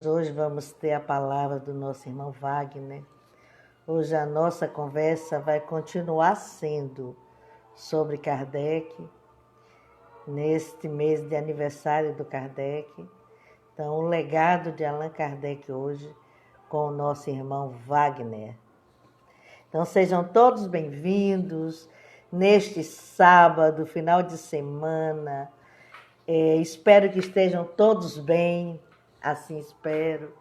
Hoje vamos ter a palavra do nosso irmão Wagner. Hoje a nossa conversa vai continuar sendo sobre Kardec, neste mês de aniversário do Kardec. Então, o legado de Allan Kardec hoje com o nosso irmão Wagner. Então, sejam todos bem-vindos neste sábado, final de semana. Espero que estejam todos bem, assim espero.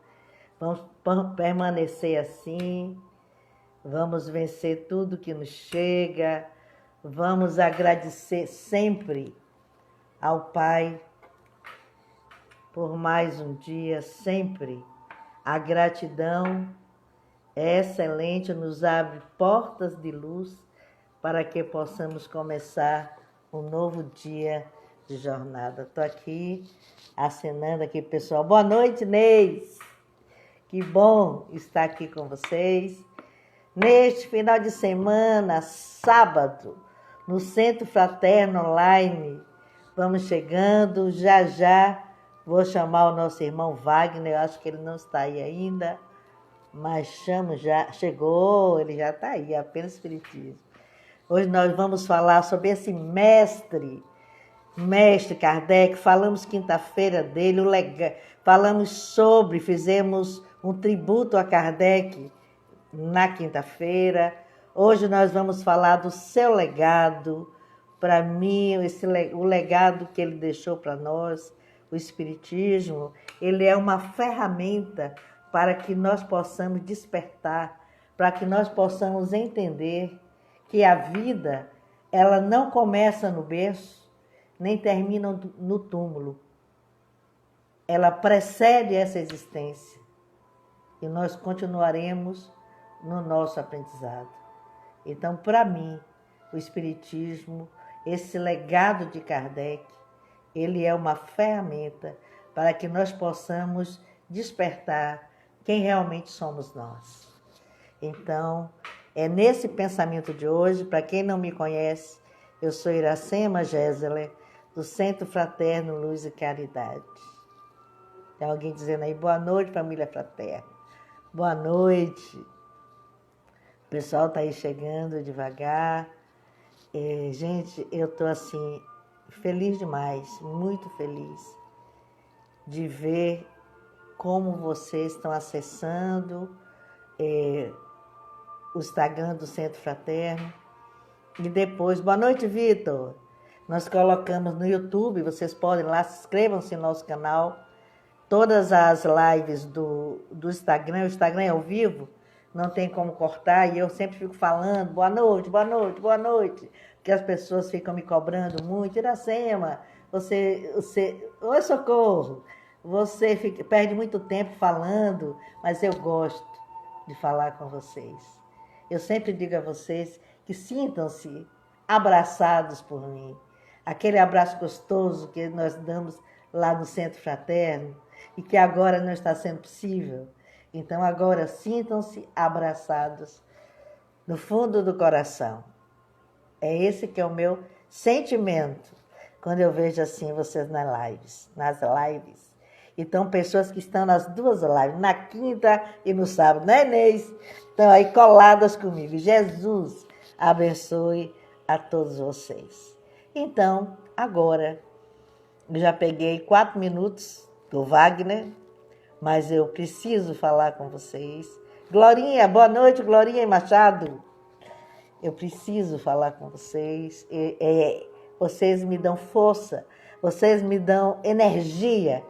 Vamos permanecer assim, vamos vencer tudo que nos chega, vamos agradecer sempre ao Pai por mais um dia, sempre. A gratidão é excelente, nos abre portas de luz para que possamos começar um novo dia de jornada. Estou aqui, acenando aqui, pessoal. Boa noite, Neis. Que bom estar aqui com vocês. Neste final de semana, sábado, no Centro Fraterno Online. Vamos chegando, já vou chamar o nosso irmão Wagner. Eu acho que ele não está aí ainda, mas chamo já. Chegou, ele já está aí, apenas espiritismo. Hoje nós vamos falar sobre esse mestre Kardec. Falamos quinta-feira dele, fizemos um tributo a Kardec na quinta-feira. Hoje nós vamos falar do seu legado. Para mim, o legado que ele deixou para nós, o Espiritismo, ele é uma ferramenta para que nós possamos despertar, para que nós possamos entender que a vida, ela não começa no berço, nem termina no túmulo. Ela precede essa existência e nós continuaremos no nosso aprendizado. Então, para mim, o Espiritismo, esse legado de Kardec, ele é uma ferramenta para que nós possamos despertar quem realmente somos nós. Então, é nesse pensamento de hoje, para quem não me conhece, eu sou Iracema Géseler, do Centro Fraterno Luz e Caridade. Tem alguém dizendo aí, boa noite, família fraterna. Boa noite. O pessoal está aí chegando devagar. Gente, eu estou assim, feliz demais, muito feliz de ver como vocês estão acessando o Instagram do Centro Fraterno. E depois, boa noite, Vitor. Nós colocamos no YouTube, vocês podem lá, inscrevam-se no nosso canal. Todas as lives do Instagram, o Instagram é ao vivo, não tem como cortar, e eu sempre fico falando, boa noite, boa noite, boa noite, porque as pessoas ficam me cobrando muito. Iracema, oi, Socorro, você perde muito tempo falando, mas eu gosto de falar com vocês. Eu sempre digo a vocês que sintam-se abraçados por mim. Aquele abraço gostoso que nós damos lá no Centro Fraterno e que agora não está sendo possível. Então agora sintam-se abraçados no fundo do coração. É esse que é o meu sentimento quando eu vejo assim vocês nas lives. Então, pessoas que estão nas duas lives, na quinta e no sábado, né, Inês? Estão aí coladas comigo. Jesus abençoe a todos vocês. Então, agora, eu já peguei 4 minutos do Wagner, mas eu preciso falar com vocês. Glorinha, boa noite, Glorinha e Machado. Eu preciso falar com vocês. Vocês me dão força, vocês me dão energia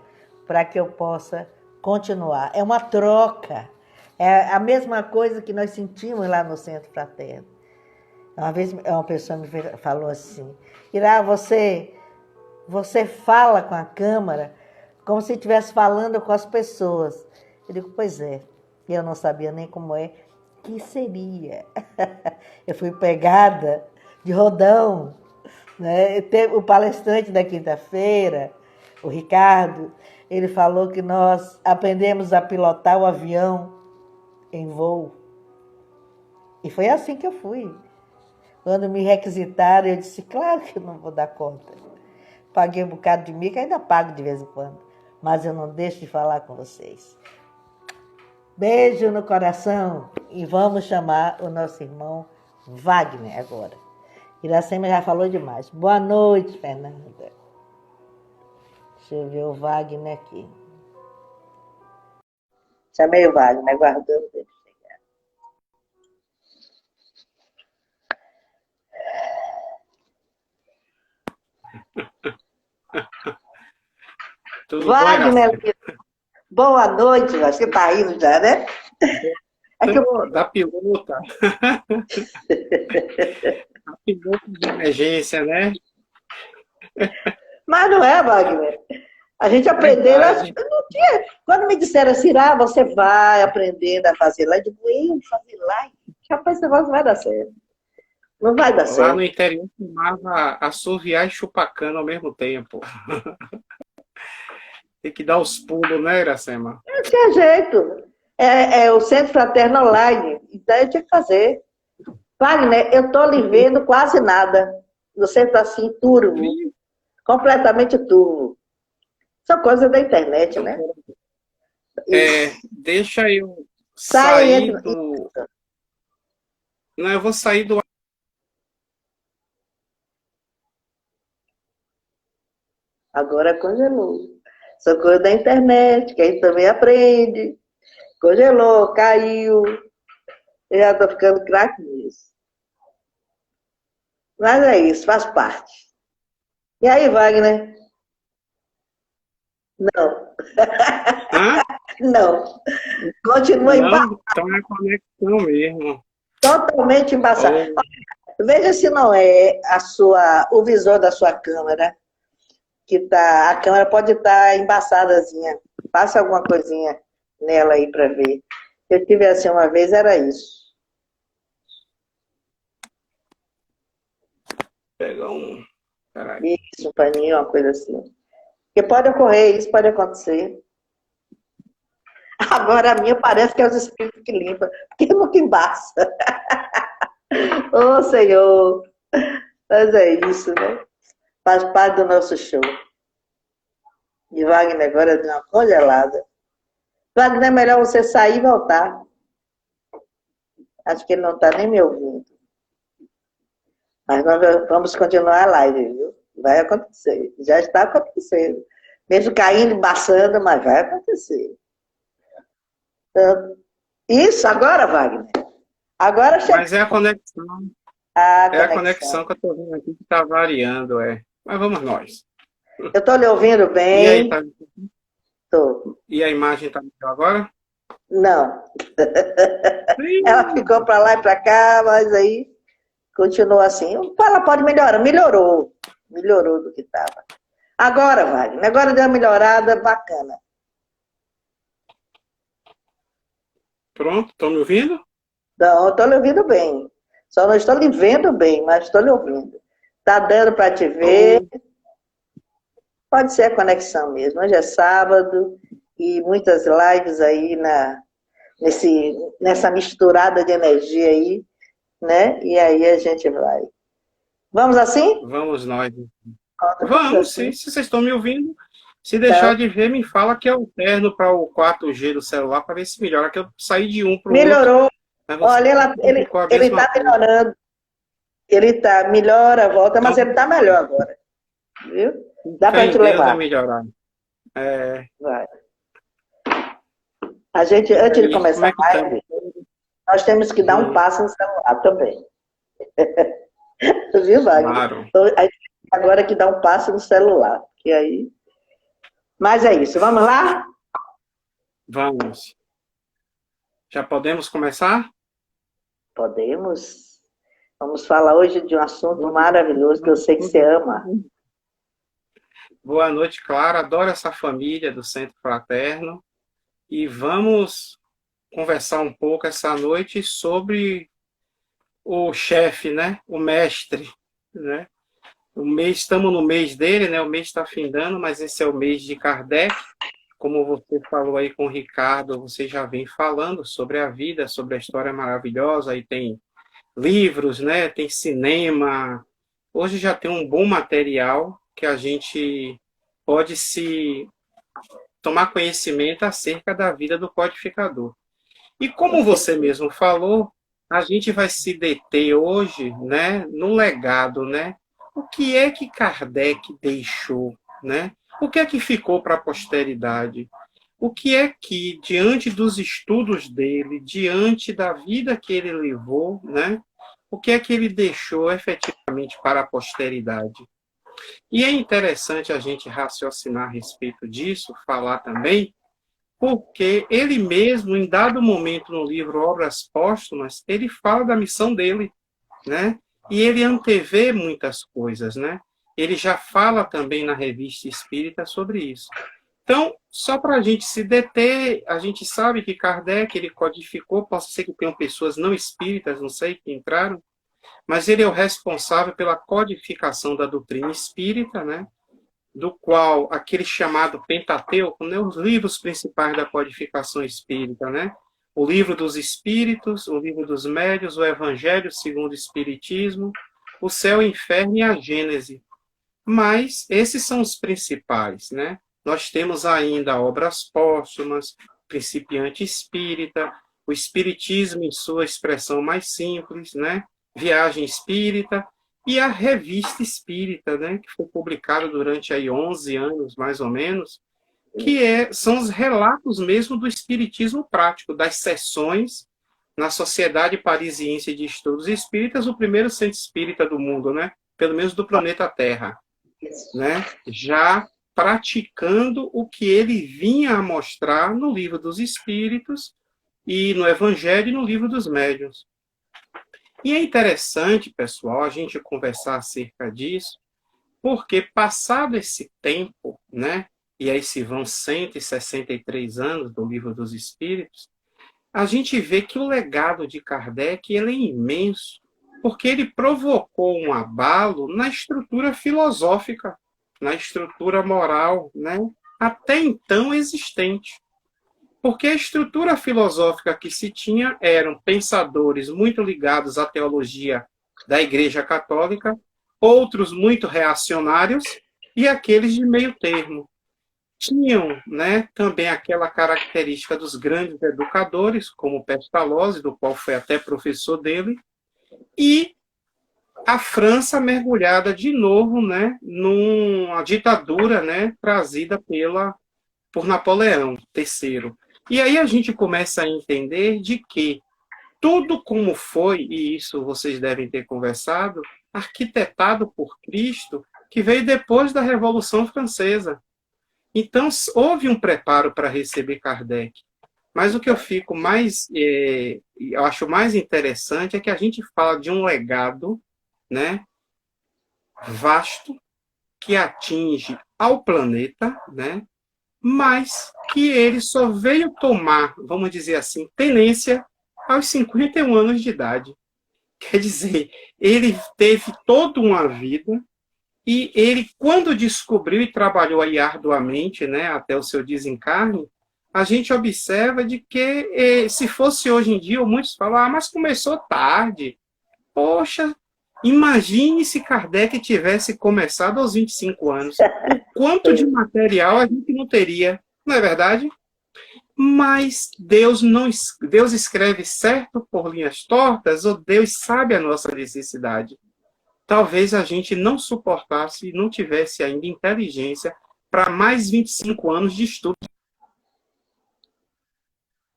para que eu possa continuar. É uma troca. É a mesma coisa que nós sentimos lá no Centro Fraterno. Uma vez uma pessoa me falou assim, Irá, você fala com a câmara como se estivesse falando com as pessoas. Eu digo, pois é. E eu não sabia nem como é que seria. Eu fui pegada de rodão. Né? O palestrante da quinta-feira, o Ricardo, ele falou que nós aprendemos a pilotar o avião em voo. E foi assim que eu fui. Quando me requisitaram, eu disse, claro que eu não vou dar conta. Paguei um bocado de mico, ainda pago de vez em quando. mas eu não deixo de falar com vocês. Beijo no coração e vamos chamar o nosso irmão Wagner agora. Iracema já falou demais. Boa noite, Fernanda. Deixa eu ver o Wagner aqui. Chamei o Wagner, aguardando ele chegar. Tudo Wagner, bom, boa noite. Você está rindo já, né? É que eu... Da piloto. A piloto de emergência, né? Mas não é, Wagner. A gente aprendeu. Não tinha... Quando me disseram assim, você vai aprendendo a fazer lá, eu digo, fazer lá? Rapaz, esse negócio não vai dar certo. Não vai dar certo. Lá no interior chamava assoviar e chupar cana ao mesmo tempo. Tem que dar os pulos, né, Iracema? Não tinha jeito. É o Centro Fraterno Online. Então eu tinha que fazer. Wagner, eu estou lhe vendo quase nada. Você está assim, turvo. Completamente turvo. São coisas da internet, né? Deixa eu sair do... Não, eu vou sair do... Agora congelou. São coisas da internet, que a gente também aprende. Congelou, caiu. Eu já estou ficando craque nisso. Mas é isso, faz parte. E aí, Wagner? Não. Hã? Não. Continua embaçado. Então é conexão mesmo. Totalmente embaçado. Veja se não é o visor da sua câmera, que tá, a câmera pode estar embaçadazinha. Passa alguma coisinha nela aí para ver. Eu tive assim uma vez, era isso. Pega um... Peraí. Isso, um paninho, uma coisa assim. Porque pode ocorrer, isso pode acontecer. Agora a minha parece que é os espíritos que limpam, porque nunca embaça. Ô, Senhor! Mas é isso, né? Faz parte do nosso show. E Wagner agora deu uma congelada. Wagner, é melhor você sair e voltar. Acho que ele não está nem me ouvindo. Mas nós vamos continuar a live, viu? Vai acontecer. Já está acontecendo. Mesmo caindo, embaçando, mas vai acontecer. Então, isso, agora, Wagner. Agora chega. Mas é a conexão. É a conexão que eu estou vendo aqui que está variando, Mas vamos nós. Eu estou lhe ouvindo bem. E aí, tá... Tô. E a imagem está melhor agora? Não. Ela ficou para lá e para cá, mas aí continuou assim. Ela pode melhorar. Melhorou. Melhorou do que estava. Agora, Wagner. Agora deu uma melhorada bacana. Pronto, estão me ouvindo? Não, estou lhe ouvindo bem. Só não estou lhe vendo bem, mas estou lhe ouvindo. Está dando para te ver. Pode ser a conexão mesmo. Hoje é sábado e muitas lives aí nessa misturada de energia aí, né? E aí a gente vai. Vamos assim? Vamos nós. Vamos, sim. Se vocês estão me ouvindo, se deixar de ver, me fala que eu alterno para o 4G do celular para ver se melhora, que eu saí de um para o outro. Melhorou. Olha, ele está melhorando. Ele está, melhora, volta, mas ele está melhor agora. Viu? Dá para a gente levar. Vai melhorar. Vai. A gente, antes de começar a live, nós temos que dar um passo no celular também. Viu, Wagner? Claro. Então, agora que dá um passo no celular. E aí... Mas é isso. Vamos lá? Vamos. Já podemos começar? Podemos. Vamos falar hoje de um assunto maravilhoso que eu sei que você ama. Boa noite, Clara. Adoro essa família do Centro Fraterno. E vamos conversar um pouco essa noite sobre o chefe, né? O mestre, né? Estamos no mês dele, né? O mês está findando, mas esse é o mês de Kardec. Como você falou aí com o Ricardo, você já vem falando sobre a vida, sobre a história maravilhosa, aí tem livros, né? Tem cinema. Hoje já tem um bom material que a gente pode se tomar conhecimento acerca da vida do codificador. E como você mesmo falou, a gente vai se deter hoje, né, no legado, né? O que é que Kardec deixou, né? O que é que ficou para a posteridade? O que é que, diante dos estudos dele, diante da vida que ele levou, né? O que é que ele deixou efetivamente para a posteridade? E é interessante a gente raciocinar a respeito disso, falar também, porque ele mesmo, em dado momento no livro Obras Póstumas, ele fala da missão dele, né? E ele antevê muitas coisas, né? Ele já fala também na Revista Espírita sobre isso. Então, só para a gente se deter, a gente sabe que Kardec, ele codificou, posso ser que tenham pessoas não espíritas, não sei, que entraram, mas ele é o responsável pela codificação da doutrina espírita, né? Do qual aquele chamado Pentateuco, né, os livros principais da codificação espírita, né? O livro dos Espíritos, o livro dos Médiuns, o Evangelho segundo o Espiritismo, o Céu, o Inferno e a Gênese. Mas esses são os principais, né? Nós temos ainda obras póstumas, Principiante Espírita, o Espiritismo em sua expressão mais simples, né? Viagem Espírita, e a Revista Espírita, né, que foi publicada durante aí 11 anos, mais ou menos, que são os relatos mesmo do espiritismo prático, das sessões na Sociedade Parisiense de Estudos Espíritas, o primeiro centro espírita do mundo, né, pelo menos do planeta Terra, né, já praticando o que ele vinha a mostrar no Livro dos Espíritos e no Evangelho e no Livro dos Médiuns. E é interessante, pessoal, a gente conversar acerca disso, porque passado esse tempo, né, e aí se vão 163 anos do Livro dos Espíritos, a gente vê que o legado de Kardec ele é imenso, porque ele provocou um abalo na estrutura filosófica, na estrutura moral, né, até então existente. Porque a estrutura filosófica que se tinha eram pensadores muito ligados à teologia da Igreja Católica, outros muito reacionários e aqueles de meio termo. Tinham, né, também aquela característica dos grandes educadores, como Pestalozzi, do qual foi até professor dele, e a França mergulhada de novo, né, numa ditadura, né, trazida por Napoleão III. E aí a gente começa a entender de que tudo como foi, e isso vocês devem ter conversado, arquitetado por Cristo, que veio depois da Revolução Francesa. Então, houve um preparo para receber Kardec. Mas o que eu acho mais interessante é que a gente fala de um legado, né, vasto, que atinge ao planeta, né, mas que ele só veio tomar, vamos dizer assim, tenência aos 51 anos de idade. Quer dizer, ele teve toda uma vida e ele, quando descobriu e trabalhou aí arduamente, né, até o seu desencarne, a gente observa de que, se fosse hoje em dia, muitos falam, mas começou tarde. Poxa, imagine se Kardec tivesse começado aos 25 anos. O quanto de material a gente não teria, não é verdade? Mas Deus escreve certo por linhas tortas, ou Deus sabe a nossa necessidade. Talvez a gente não suportasse e não tivesse ainda inteligência para mais 25 anos de estudo.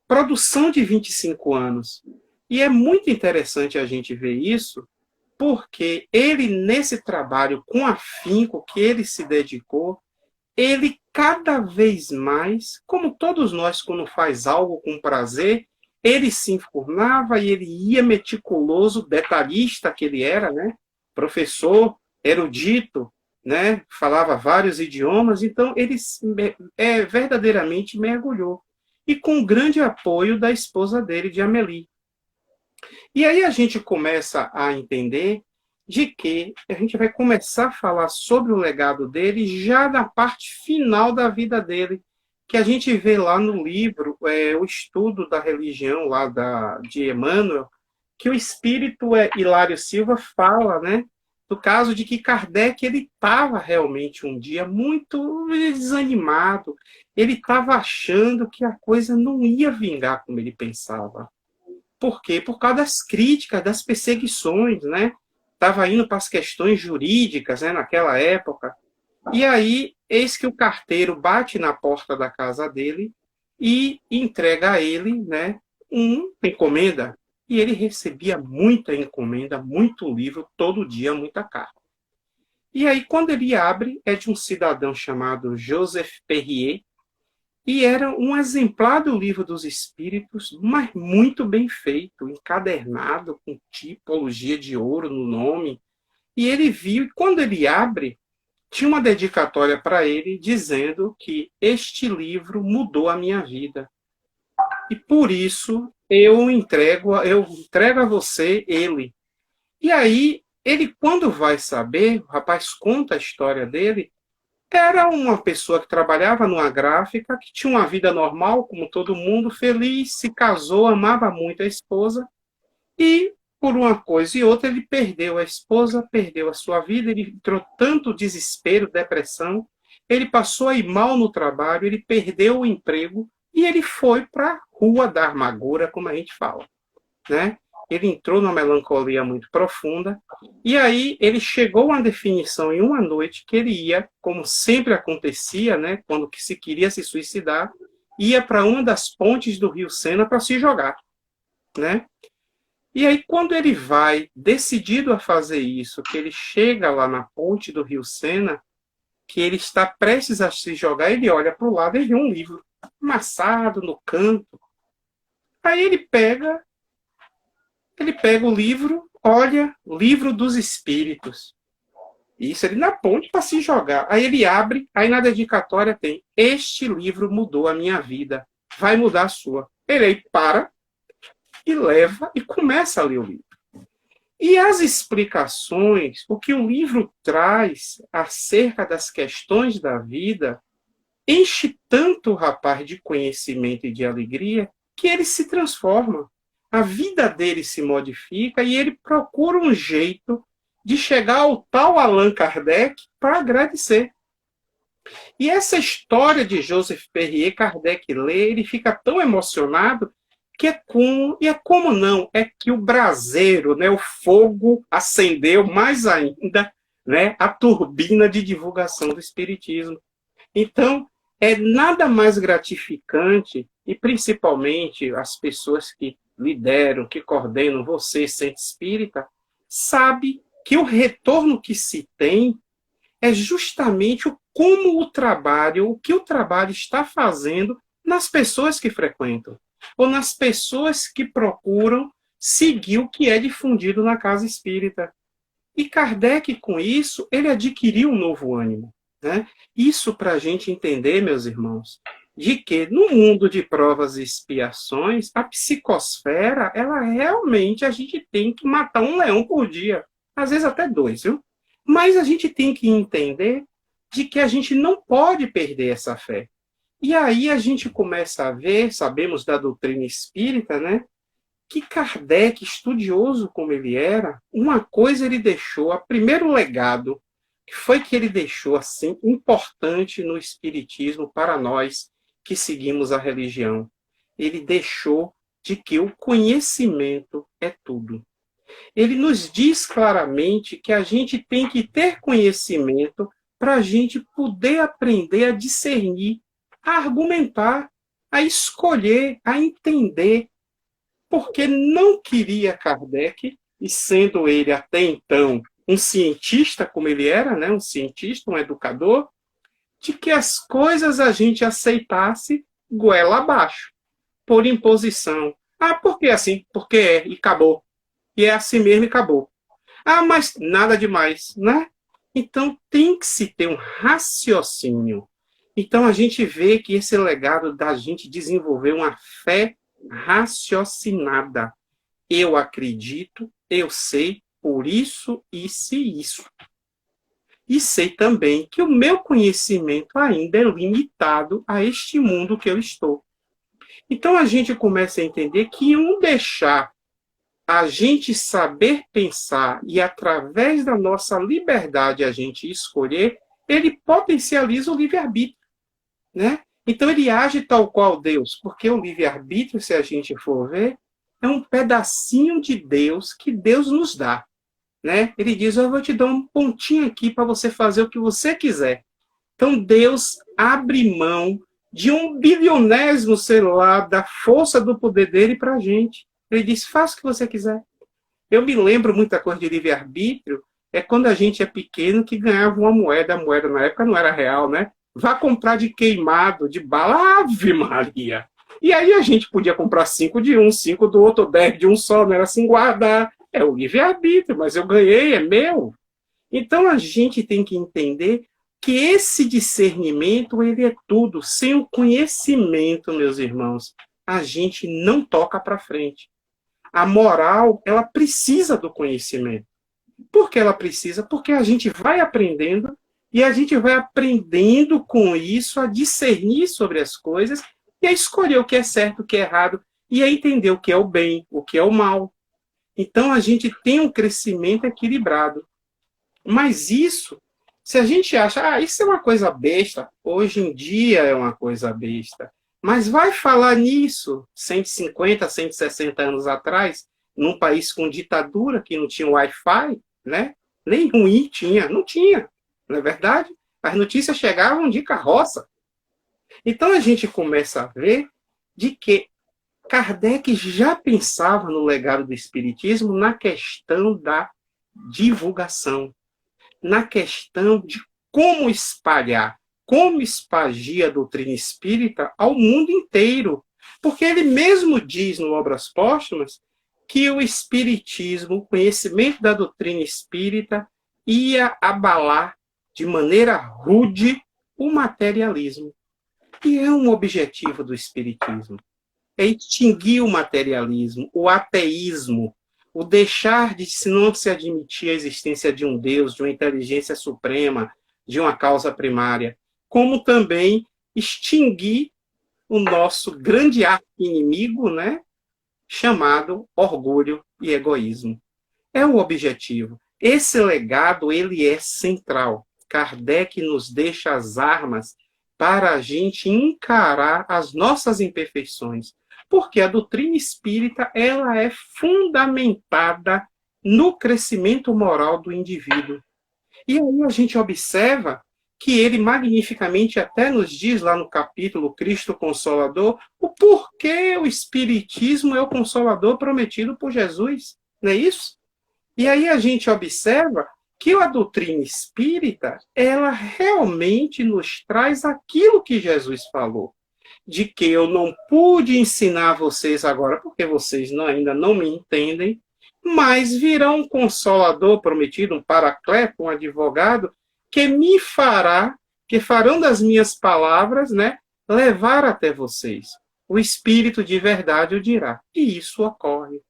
Produção de 25 anos. E é muito interessante a gente ver isso, porque ele, nesse trabalho com afinco que ele se dedicou, ele cada vez mais, como todos nós quando faz algo com prazer, ele se enfurnava e ele ia meticuloso, detalhista que ele era, né? Professor, erudito, né? Falava vários idiomas, então ele verdadeiramente mergulhou. E com o grande apoio da esposa dele, de Amélie. E aí a gente começa a entender de que a gente vai começar a falar sobre o legado dele já na parte final da vida dele, que a gente vê lá no livro, o estudo da religião lá de Emmanuel, que o espírito Hilário Silva fala, né, do caso de que Kardec ele estava realmente um dia muito desanimado, ele estava achando que a coisa não ia vingar como ele pensava. Por quê? Por causa das críticas, das perseguições, né? Estava indo para as questões jurídicas, né, naquela época. E aí, eis que o carteiro bate na porta da casa dele e entrega a ele, né, uma encomenda. E ele recebia muita encomenda, muito livro, todo dia, muita carta. E aí, quando ele abre, é de um cidadão chamado Joseph Perrier, e era um exemplar do Livro dos Espíritos, mas muito bem feito, encadernado, com tipologia de ouro no nome. E ele viu, e quando ele abre, tinha uma dedicatória para ele dizendo que este livro mudou a minha vida. E por isso eu entrego a você ele. E aí, ele, quando vai saber, o rapaz conta a história dele, era uma pessoa que trabalhava numa gráfica, que tinha uma vida normal, como todo mundo, feliz, se casou, amava muito a esposa, e por uma coisa e outra ele perdeu a esposa, perdeu a sua vida, ele entrou tanto desespero, depressão, ele passou a ir mal no trabalho, ele perdeu o emprego, e ele foi para a rua da amargura, como a gente fala, né? Ele entrou numa melancolia muito profunda, e aí ele chegou a uma definição em uma noite que ele ia, como sempre acontecia, né, quando se queria se suicidar, ia para uma das pontes do Rio Sena para se jogar, né? E aí quando ele vai decidido a fazer isso, que ele chega lá na ponte do Rio Sena, que ele está prestes a se jogar, ele olha para o lado e vê um livro amassado no canto. Aí ele pega o livro, olha, Livro dos Espíritos. Isso, ele na ponte para se jogar. Aí ele abre, aí na dedicatória tem: este livro mudou a minha vida, vai mudar a sua. Ele aí para e leva e começa a ler o livro. E as explicações, o que o livro traz acerca das questões da vida, enche tanto o rapaz de conhecimento e de alegria que ele se transforma. A vida dele se modifica e ele procura um jeito de chegar ao tal Allan Kardec para agradecer. E essa história de Joseph Perrier, Kardec lê, ele fica tão emocionado que é como não, é que o braseiro, né, o fogo acendeu mais ainda, né, a turbina de divulgação do Espiritismo. Então, é nada mais gratificante, e principalmente as pessoas que lideram, que coordenam você, centro espírita, sabe que o retorno que se tem é justamente o que o trabalho está fazendo nas pessoas que frequentam, ou nas pessoas que procuram seguir o que é difundido na casa espírita. E Kardec, com isso, ele adquiriu um novo ânimo, né? Isso para a gente entender, meus irmãos, de que no mundo de provas e expiações, a psicosfera, ela realmente, a gente tem que matar um leão por dia, às vezes até dois, viu? Mas a gente tem que entender de que a gente não pode perder essa fé. E aí a gente começa a ver, sabemos da doutrina espírita, né? Que Kardec, estudioso como ele era, uma coisa ele deixou, o primeiro legado, que foi que ele deixou assim importante no espiritismo para nós que seguimos a religião. Ele deixou de que o conhecimento é tudo. Ele nos diz claramente que a gente tem que ter conhecimento para a gente poder aprender a discernir, a argumentar, a escolher, a entender. Porque não queria Kardec, e sendo ele até então um cientista como ele era, né, um cientista, um educador, de que as coisas a gente aceitasse goela abaixo, por imposição. Ah, por que assim? Porque é, e acabou. E é assim mesmo e acabou. Ah, mas nada demais, né? Então tem que se ter um raciocínio. Então a gente vê que esse legado da gente desenvolver uma fé raciocinada. Eu acredito, eu sei, por isso, isso e isso. E sei também que o meu conhecimento ainda é limitado a este mundo que eu estou. Então a gente começa a entender que deixar a gente saber pensar e através da nossa liberdade a gente escolher, ele potencializa o livre-arbítrio, né? Então ele age tal qual Deus, porque o livre-arbítrio, se a gente for ver, é um pedacinho de Deus que Deus nos dá, né? Ele diz, eu vou te dar um pontinho aqui para você fazer o que você quiser. Então Deus abre mão de um bilionésimo, sei lá, da força do poder dele para a gente. Ele diz, faça o que você quiser. Eu me lembro muita coisa de livre-arbítrio, é quando a gente é pequeno que ganhava uma moeda, a moeda na época não era real, né? Vá comprar de queimado, de bala, Ave Maria! E aí a gente podia comprar 5 de um, 5 do outro, 10 de um só, não era assim guardar. É o livre-arbítrio, mas eu ganhei, é meu. Então a gente tem que entender que esse discernimento, ele é tudo. Sem o conhecimento, meus irmãos, a gente não toca para frente. A moral, ela precisa do conhecimento. Por que ela precisa? Porque a gente vai aprendendo e a gente vai aprendendo com isso a discernir sobre as coisas e a escolher o que é certo, o que é errado e a entender o que é o bem, o que é o mal. Então a gente tem um crescimento equilibrado. Mas isso, se a gente acha, isso é uma coisa besta, hoje em dia é uma coisa besta. Mas vai falar nisso 150, 160 anos atrás, num país com ditadura, que não tinha Wi-Fi, né? Nem ruim tinha, não tinha, não é verdade? As notícias chegavam de carroça. Então a gente começa a ver de que Kardec já pensava no legado do Espiritismo na questão da divulgação, na questão de como espalhar, como espagia a doutrina espírita ao mundo inteiro. Porque ele mesmo diz no Obras Póstumas que o espiritismo, o conhecimento da doutrina espírita, ia abalar de maneira rude o materialismo. E é um objetivo do espiritismo. É extinguir o materialismo, o ateísmo, o deixar de se não se admitir a existência de um Deus, de uma inteligência suprema, de uma causa primária, como também extinguir o nosso grande inimigo, né, chamado orgulho e egoísmo. É o objetivo. Esse legado, ele é central. Kardec nos deixa as armas para a gente encarar as nossas imperfeições, porque a doutrina espírita, ela é fundamentada no crescimento moral do indivíduo. E aí a gente observa que ele magnificamente até nos diz lá no capítulo Cristo Consolador o porquê o Espiritismo é o Consolador prometido por Jesus, não é isso? E aí a gente observa que a doutrina espírita, ela realmente nos traz aquilo que Jesus falou, de que eu não pude ensinar vocês agora, porque vocês ainda não me entendem, mas virá um consolador prometido, um paracleto, um advogado, que me fará, que farão das minhas palavras, né, levar até vocês. O Espírito de verdade o dirá. E isso ocorre.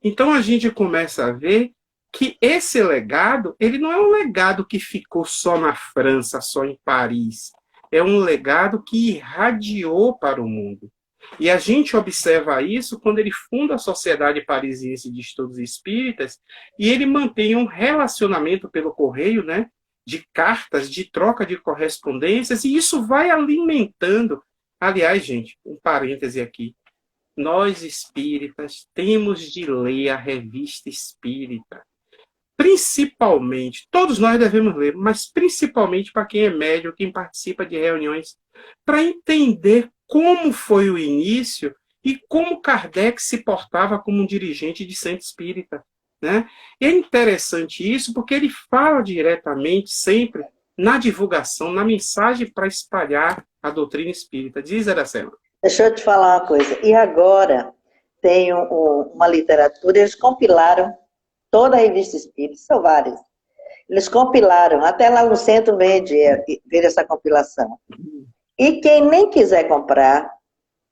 Então a gente começa a ver que esse legado, ele não é um legado que ficou só na França, só em Paris. É um legado que irradiou para o mundo. E a gente observa isso quando ele funda a Sociedade Parisiense de Estudos Espíritas e ele mantém um relacionamento pelo correio, né, de cartas, de troca de correspondências, e isso vai alimentando. Aliás, gente, um parêntese aqui. Nós espíritas temos de ler a Revista Espírita. Principalmente, todos nós devemos ler, mas principalmente para quem é médium, quem participa de reuniões, para entender como foi o início e como Kardec se portava como um dirigente de centro espírita, né? E é interessante isso porque ele fala diretamente, sempre, na divulgação, na mensagem para espalhar a doutrina espírita. Diz, Aracela. Deixa eu te falar uma coisa. E agora tem uma literatura, eles compilaram toda a revista espírita, são várias. Eles compilaram, até lá no centro vende essa compilação. E quem nem quiser comprar,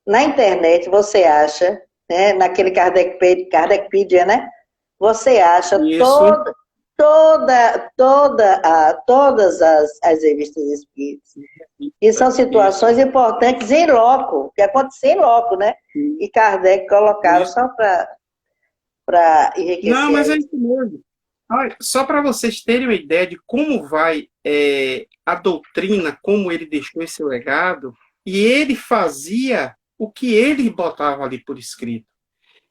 na internet você acha, né, naquele Kardecpedia, né? Você acha todas as revistas espíritas. E são situações importantes em loco, que acontecem em loco, né? E Kardec colocaram só para para Não, enriquecer mas é aí. isso mesmo. Olha, só para vocês terem uma ideia de como vai a doutrina, como ele deixou esse legado, e ele fazia o que ele botava ali por escrito.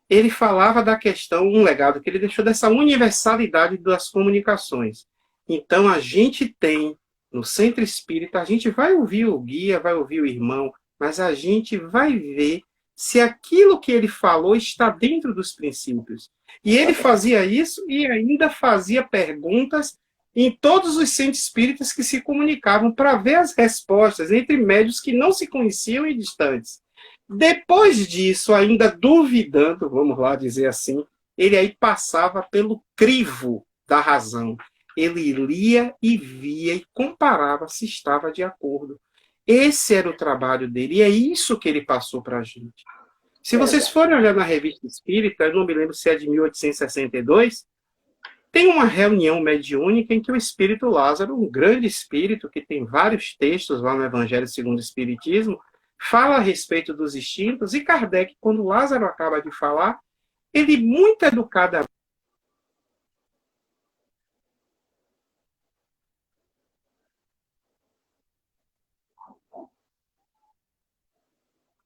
Ele falava da questão, um legado que ele deixou dessa universalidade das comunicações. Então, a gente tem, no centro espírita, a gente vai ouvir o guia, vai ouvir o irmão, mas a gente vai ver se aquilo que ele falou está dentro dos princípios. E ele fazia isso e ainda fazia perguntas em todos os centros espíritas que se comunicavam para ver as respostas entre médios que não se conheciam e distantes. Depois disso, ainda duvidando, vamos lá dizer assim, ele aí passava pelo crivo da razão. Ele lia e via e comparava se estava de acordo. Esse era o trabalho dele e é isso que ele passou para a gente. Se vocês Verdade. forem olhar na Revista Espírita, eu não me lembro se é de 1862, tem uma reunião mediúnica em que o espírito Lázaro, um grande espírito que tem vários textos lá no Evangelho segundo o Espiritismo, fala a respeito dos instintos, e Kardec, quando Lázaro acaba de falar, ele muito educadamente,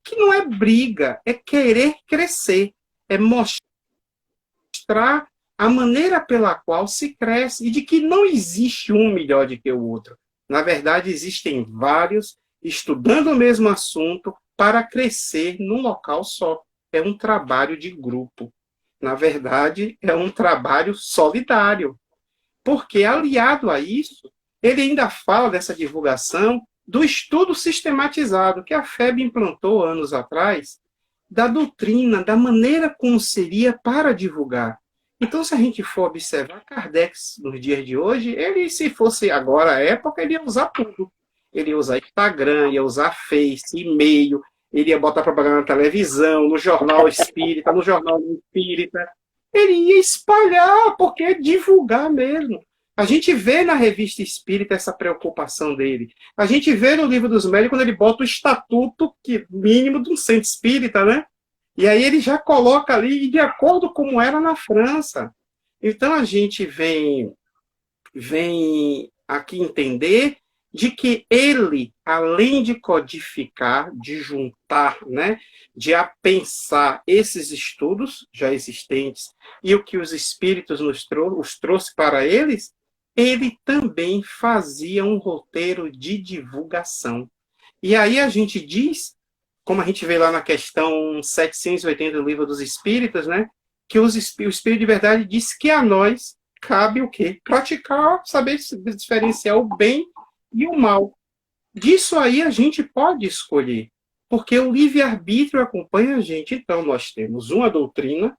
que não é briga, é querer crescer, é mostrar a maneira pela qual se cresce e de que não existe um melhor do que o outro. Na verdade, existem vários estudando o mesmo assunto para crescer num local só. É um trabalho de grupo. Na verdade, é um trabalho solidário. Porque, aliado a isso, ele ainda fala dessa divulgação do estudo sistematizado que a FEB implantou anos atrás, da doutrina, da maneira como seria para divulgar. Então, se a gente for observar Kardec nos dias de hoje, ele, se fosse agora a época, ele ia usar tudo. Ele ia usar Instagram, ia usar Face, e-mail, ele ia botar propaganda na televisão, no jornal espírita, no jornal espírita. Ele ia espalhar, porque é divulgar mesmo. A gente vê na revista espírita essa preocupação dele. A gente vê no livro dos médios quando ele bota o estatuto mínimo de um centro espírita, né? E aí ele já coloca ali, de acordo com como era na França. Então a gente vem aqui entender de que ele, além de codificar, de juntar, né, de apensar esses estudos já existentes e o que os espíritos os trouxe para eles, ele também fazia um roteiro de divulgação. E aí a gente diz, como a gente vê lá na questão 780 do Livro dos Espíritos, né, que o Espírito de Verdade diz que a nós cabe o quê? Praticar, saber diferenciar o bem e o mal. Disso aí a gente pode escolher, porque o livre-arbítrio acompanha a gente. Então, nós temos uma doutrina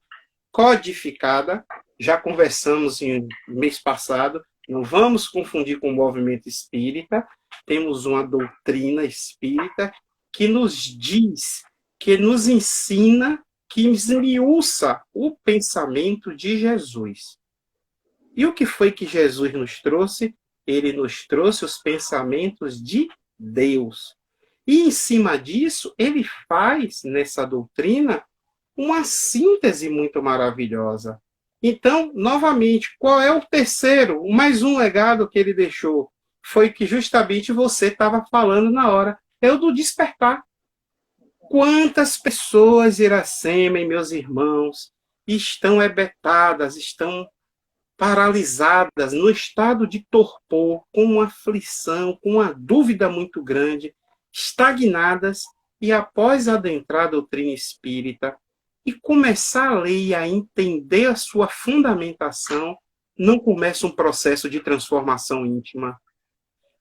codificada, já conversamos em mês passado, não vamos confundir com o movimento espírita, temos uma doutrina espírita que nos diz, que nos ensina, que esmiuça o pensamento de Jesus. E o que foi que Jesus nos trouxe? Ele nos trouxe os pensamentos de Deus. E em cima disso, ele faz nessa doutrina uma síntese muito maravilhosa. Então, novamente, qual é o terceiro, mais um legado que ele deixou? Foi que justamente você estava falando na hora. É o do despertar. Quantas pessoas, Iracema e meus irmãos, estão hebetadas, estão paralisadas, no estado de torpor, com uma aflição, com uma dúvida muito grande, estagnadas, e após adentrar a doutrina espírita e começar a ler e a entender a sua fundamentação, não começa um processo de transformação íntima.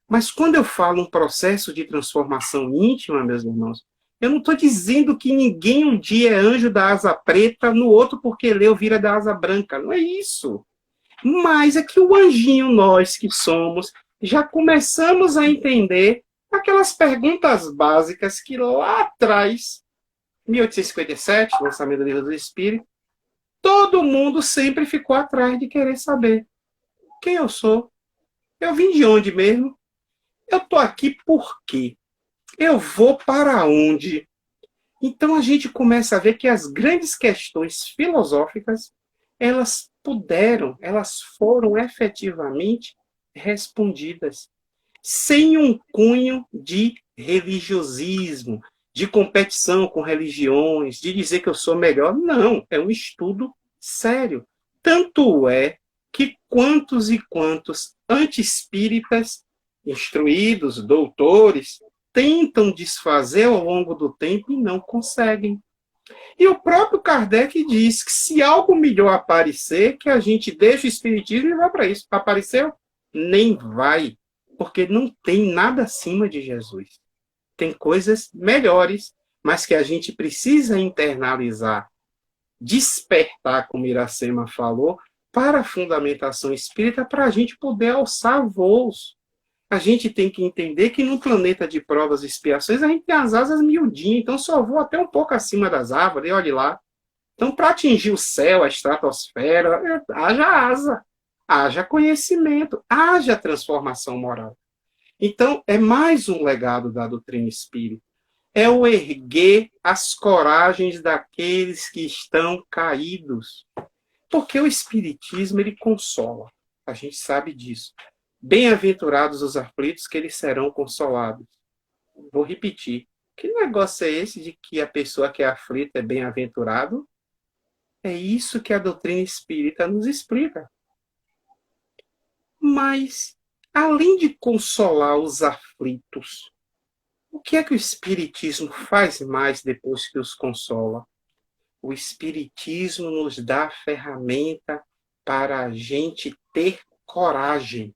Mas quando eu falo um processo de transformação íntima, meus irmãos, eu não estou dizendo que ninguém um dia é anjo da asa preta, no outro porque leu vira da asa branca. Não é isso. Mas é que o anjinho, nós que somos, já começamos a entender aquelas perguntas básicas que lá atrás, 1857, lançamento do Livro do Espírito, todo mundo sempre ficou atrás de querer saber quem eu sou. Eu vim de onde mesmo? Eu estou aqui por quê? Eu vou para onde? Então a gente começa a ver que as grandes questões filosóficas, elas foram efetivamente respondidas, sem um cunho de religiosismo, de competição com religiões, de dizer que eu sou melhor. Não, é um estudo sério. Tanto é que quantos e quantos anti-espíritas, instruídos, doutores, tentam desfazer ao longo do tempo e não conseguem. E o próprio Kardec diz que se algo melhor aparecer, que a gente deixa o espiritismo e vai para isso. Apareceu? Nem vai, porque não tem nada acima de Jesus. Tem coisas melhores, mas que a gente precisa internalizar, despertar, como Iracema falou, para a fundamentação espírita, para a gente poder alçar voos. A gente tem que entender que no planeta de provas e expiações a gente tem as asas miudinhas, então só voa até um pouco acima das árvores, olhe lá. Então, para atingir o céu, a estratosfera, haja asa, haja conhecimento, haja transformação moral. Então, é mais um legado da doutrina espírita. É o erguer as coragens daqueles que estão caídos. Porque o espiritismo, ele consola. A gente sabe disso. Bem-aventurados os aflitos, que eles serão consolados. Vou repetir. Que negócio é esse de que a pessoa que é aflita é bem-aventurado? É isso que a doutrina espírita nos explica. Mas, além de consolar os aflitos, o que é que o espiritismo faz mais depois que os consola? O espiritismo nos dá a ferramenta para a gente ter coragem,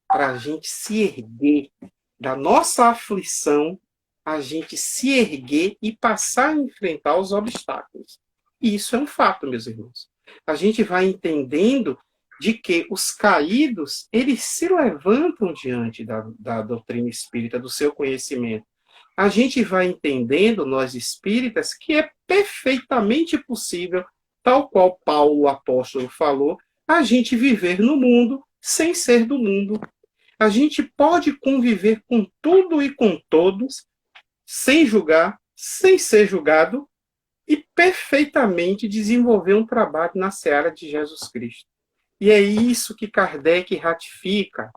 para a gente se erguer da nossa aflição, a gente se erguer e passar a enfrentar os obstáculos. E isso é um fato, meus irmãos. A gente vai entendendo de que os caídos, eles se levantam diante da doutrina espírita, do seu conhecimento. A gente vai entendendo, nós espíritas, que é perfeitamente possível, tal qual Paulo, o apóstolo, falou, a gente viver no mundo sem ser do mundo. A gente pode conviver com tudo e com todos, sem julgar, sem ser julgado, e perfeitamente desenvolver um trabalho na seara de Jesus Cristo. E é isso que Kardec ratifica.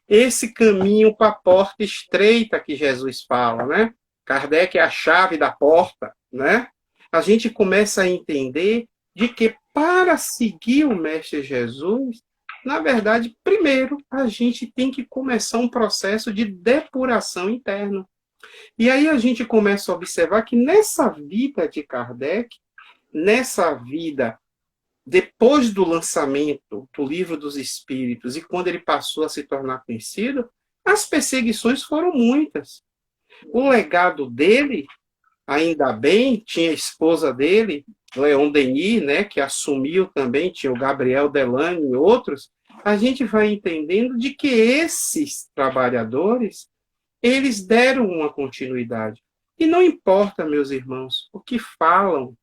Esse caminho para a porta estreita que Jesus fala, né? Kardec é a chave da porta, né? A gente começa a entender de que para seguir o Mestre Jesus, na verdade, primeiro, a gente tem que começar um processo de depuração interna. E aí a gente começa a observar que nessa vida de Kardec, nessa vida depois do lançamento do Livro dos Espíritos e quando ele passou a se tornar conhecido, as perseguições foram muitas. O legado dele, ainda bem, tinha a esposa dele, Leon Denis, né, que assumiu também, tinha o Gabriel Delany e outros. A gente vai entendendo de que esses trabalhadores, eles deram uma continuidade. E não importa, meus irmãos, o que falam,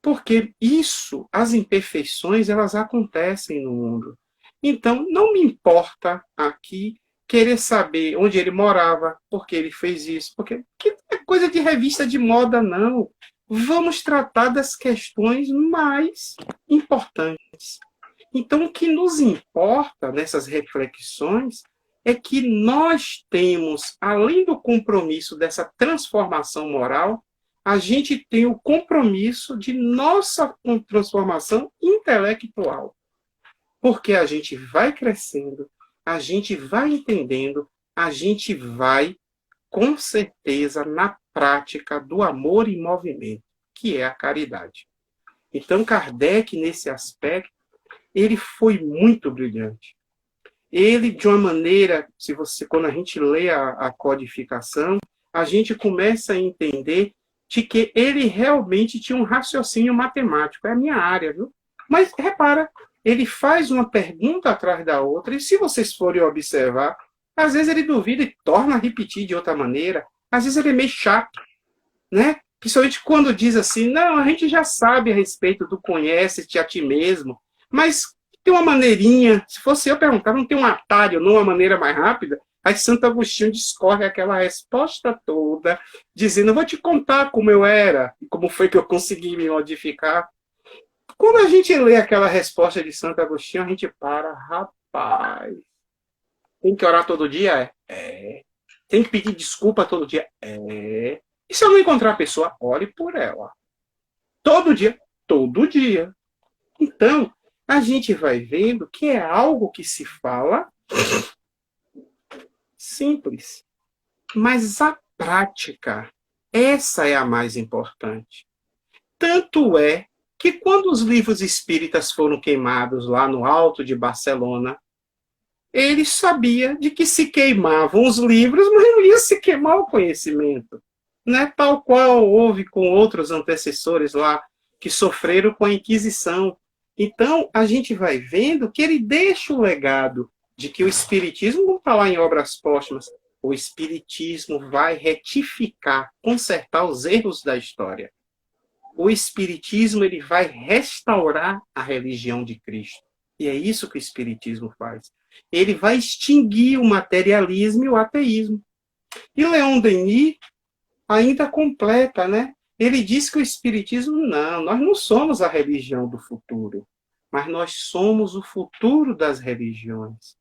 porque isso, as imperfeições, elas acontecem no mundo. Então, não me importa aqui querer saber onde ele morava, porque ele fez isso, porque é coisa de revista de moda, não. Vamos tratar das questões mais importantes. Então, o que nos importa nessas reflexões é que nós temos, além do compromisso dessa transformação moral, a gente tem o compromisso de nossa transformação intelectual. Porque a gente vai crescendo, a gente vai entendendo, a gente vai, com certeza, na prática do amor em movimento, que é a caridade. Então, Kardec, nesse aspecto, ele foi muito brilhante. Ele, de uma maneira, quando a gente lê a codificação, a gente começa a entender de que ele realmente tinha um raciocínio matemático. É a minha área, viu? Mas, repara, ele faz uma pergunta atrás da outra, e se vocês forem observar, às vezes ele duvida e torna a repetir de outra maneira. Às vezes ele é meio chato, né? Principalmente quando diz assim, não, a gente já sabe a respeito do conhece-te a ti mesmo, mas tem uma maneirinha, se fosse eu perguntar, não tem um atalho, não uma maneira mais rápida? Aí Santo Agostinho discorre aquela resposta toda, dizendo, eu vou te contar como eu era, e como foi que eu consegui me modificar. Quando a gente lê aquela resposta de Santo Agostinho, a gente para, rapaz, tem que orar todo dia? Tem que pedir desculpa todo dia? E se eu não encontrar a pessoa, ore por ela. Todo dia? Todo dia. Então, a gente vai vendo que é algo que se fala simples. Mas a prática, essa é a mais importante. Tanto é que quando os livros espíritas foram queimados lá no alto de Barcelona, ele sabia de que se queimavam os livros, mas não ia se queimar o conhecimento. Né? Tal qual houve com outros antecessores lá que sofreram com a Inquisição. Então, a gente vai vendo que ele deixa o legado de que o Espiritismo, vamos falar em obras póstumas, o Espiritismo vai retificar, consertar os erros da história. O Espiritismo ele vai restaurar a religião de Cristo. E é isso que o Espiritismo faz. Ele vai extinguir o materialismo e o ateísmo. E Leon Denis ainda completa, né? Ele diz que o Espiritismo, não, nós não somos a religião do futuro, mas nós somos o futuro das religiões.